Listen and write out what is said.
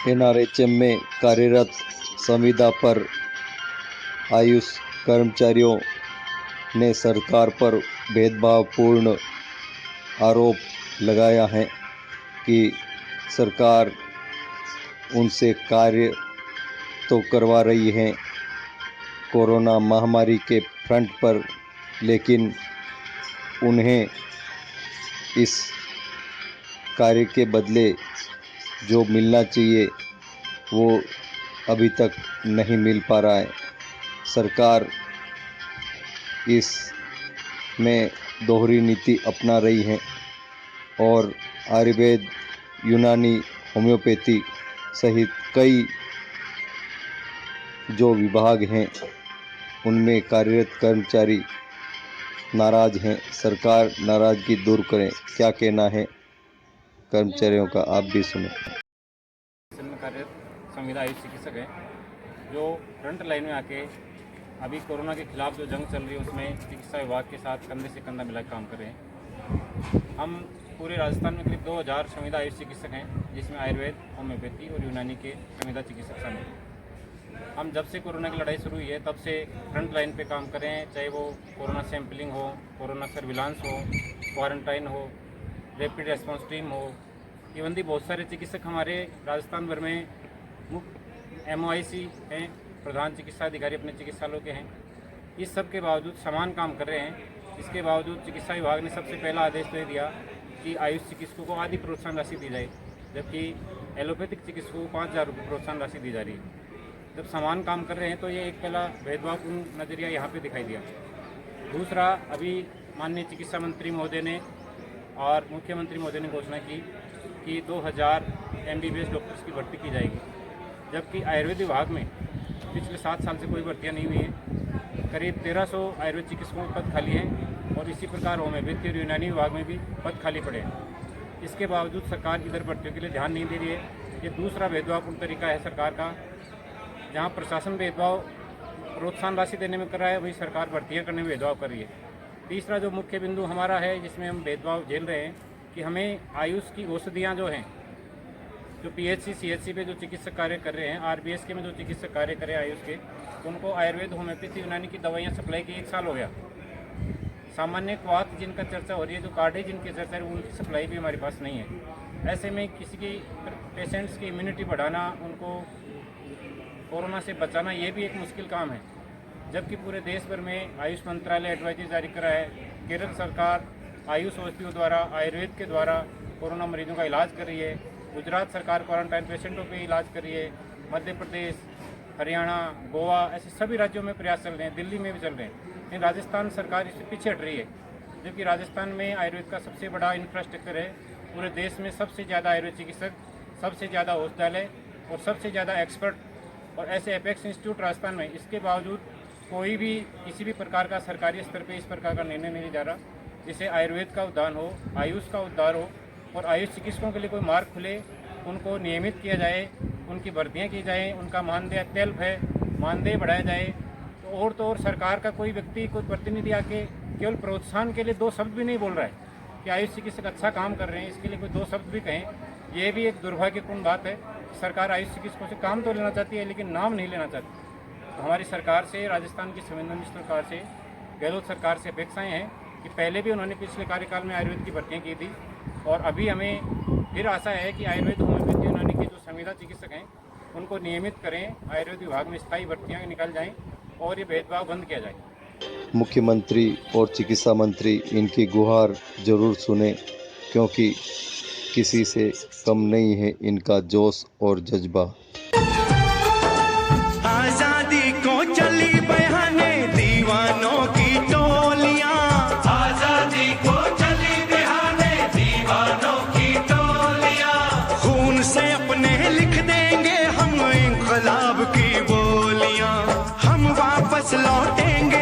NRHM में कार्यरत संविदा पर आयुष कर्मचारियों ने सरकार पर भेदभावपूर्ण आरोप लगाया है कि सरकार उनसे कार्य तो करवा रही है कोरोना महामारी के फ्रंट पर, लेकिन उन्हें इस कार्य के बदले जो मिलना चाहिए वो अभी तक नहीं मिल पा रहा है। सरकार इस में दोहरी नीति अपना रही है और आयुर्वेद, यूनानी, होम्योपैथी सहित कई जो विभाग हैं उनमें कार्यरत कर्मचारी नाराज हैं। सरकार नाराजगी दूर करें, क्या कहना है कर्मचारियों का, आप भी सुने। में कार्यरत संविदा आयुष चिकित्सक हैं जो फ्रंट लाइन में आके अभी कोरोना के खिलाफ जो जंग चल रही है उसमें चिकित्सा विभाग के साथ कंधे से कंधा मिला काम कर रहे हैं। हम पूरे राजस्थान में करीब 2000 संविदा आयुष चिकित्सक हैं, जिसमें आयुर्वेद, होम्योपैथी और यूनानी के संविदा चिकित्सक शामिल हैं। हम जब से कोरोना की लड़ाई शुरू हुई है तब से फ्रंट लाइन पे काम कर रहे हैं, चाहे वो कोरोना सैंपलिंग हो, कोरोना सर्विलांस हो, क्वारंटाइन हो, रैपिड रेस्पॉन्स टीम हो, इवन भी बहुत सारे चिकित्सक हमारे राजस्थान भर में मुख्य MOIC हैं, प्रधान चिकित्सा अधिकारी अपने चिकित्सालयों के हैं। इस सब के बावजूद समान काम कर रहे हैं। इसके बावजूद चिकित्सा विभाग ने सबसे पहला आदेश दे दिया कि आयुष चिकित्सकों को आधी प्रोत्साहन राशि दी जाए, जबकि एलोपैथिक चिकित्सकों को 5000 रुपये प्रोत्साहन राशि दी जा रही है। जब समान काम कर रहे हैं तो ये एक पहला भेदभावपूर्ण नज़रिया यहाँ पे दिखाई दिया। दूसरा, अभी माननीय चिकित्सा मंत्री महोदय ने और मुख्यमंत्री महोदय ने घोषणा की कि 2000 MBBS डॉक्टर्स की भर्ती की जाएगी, जबकि आयुर्वेद विभाग में पिछले 7 साल से कोई भर्तियाँ नहीं हुई हैं। करीब 1300 आयुर्वेद चिकित्सकों के पद खाली हैं और इसी प्रकार होम्योपैथी और यूनानी विभाग में भी पद खाली पड़े हैं। इसके बावजूद सरकार इधर भर्तियों के लिए ध्यान नहीं दे रही है। ये दूसरा भेदभावपूर्ण तरीका है सरकार का। जहाँ प्रशासन भेदभाव प्रोत्साहन राशि देने में कर रहा है, वही सरकार भर्तियाँ करने में भेदभाव कर रही है। तीसरा जो मुख्य बिंदु हमारा है जिसमें हम भेदभाव झेल रहे हैं कि हमें आयुष की औषधियाँ जो हैं, जो PHC CHC पे जो चिकित्सक कार्य कर रहे हैं, RBS के में जो चिकित्सक कार्य कर रहे हैं आयुष के, उनको आयुर्वेद, होम्योपैथी, यूनानी की दवाइयाँ सप्लाई की 1 साल हो गया। सामान्य क्वाथ जिनका चर्चा हो रही है, जो कार्ड जिनकी चर्चा है, उनकी सप्लाई भी हमारे पास नहीं है। ऐसे में किसी की पेशेंट्स की इम्यूनिटी बढ़ाना, उनको कोरोना से बचाना, ये भी एक मुश्किल काम है। जबकि पूरे देश भर में आयुष मंत्रालय एडवाइजरी जारी करा है। केरल सरकार आयुष औषधियों द्वारा, आयुर्वेद के द्वारा कोरोना मरीजों का इलाज कर रही है। गुजरात सरकार क्वारंटाइन पेशेंटों पे इलाज कर रही है। मध्य प्रदेश, हरियाणा, गोवा, ऐसे सभी राज्यों में प्रयास चल रहे हैं, दिल्ली में भी चल रहे हैं। लेकिन राजस्थान सरकार इससे पीछे हट रही है, जबकि राजस्थान में आयुर्वेद का सबसे बड़ा इंफ्रास्ट्रक्चर है। पूरे देश में सबसे ज़्यादा आयुर्वेद चिकित्सक, सबसे ज़्यादा औषधालय और सबसे ज़्यादा एक्सपर्ट और ऐसे एपेक्स इंस्टीट्यूट राजस्थान में। इसके बावजूद कोई भी किसी भी प्रकार का सरकारी स्तर पे इस प्रकार का निर्णय नहीं जा रहा जिससे आयुर्वेद का उद्धार हो, आयुष का उद्धार हो और आयुष चिकित्सकों के लिए कोई मार्ग खुले, उनको नियमित किया जाए, उनकी भर्तियाँ की जाएँ, उनका मानदेय अत्यल्प है, मानदेय बढ़ाया जाए। तो और सरकार का कोई व्यक्ति, कोई प्रतिनिधि आके केवल प्रोत्साहन के लिए 2 शब्द भी नहीं बोल रहा है कि आयुष चिकित्सक अच्छा काम कर रहे हैं, इसके लिए कोई 2 शब्द भी कहें, ये भी एक दुर्भाग्यपूर्ण बात है। सरकार आयुष चिकित्सकों से काम तो लेना चाहती है लेकिन नाम नहीं लेना चाहती। तो हमारी सरकार से, राजस्थान की संवेदनशील सरकार से, गहलोत सरकार से अपेक्षाएं हैं कि पहले भी उन्होंने पिछले कार्यकाल में आयुर्वेद की भर्तियाँ की थी और अभी हमें फिर आशा है कि आयुर्वेद, होम्योपैथी, यूनानी के जो संविदा चिकित्सक हैं उनको नियमित करें, आयुर्वेद विभाग में स्थायी भर्तियाँ निकाल जाएँ और ये भेदभाव बंद किया जाए। मुख्यमंत्री और चिकित्सा मंत्री इनकी गुहार जरूर सुने, क्योंकि किसी से कम नहीं है इनका जोश और जज्बा। आजादी को चली बहाने दीवानों की टोलियां, आजादी को चली बहाने दीवानों की टोलियां, खून से अपने लिख देंगे हम इंकलाब की बोलियां, हम वापस लौटेंगे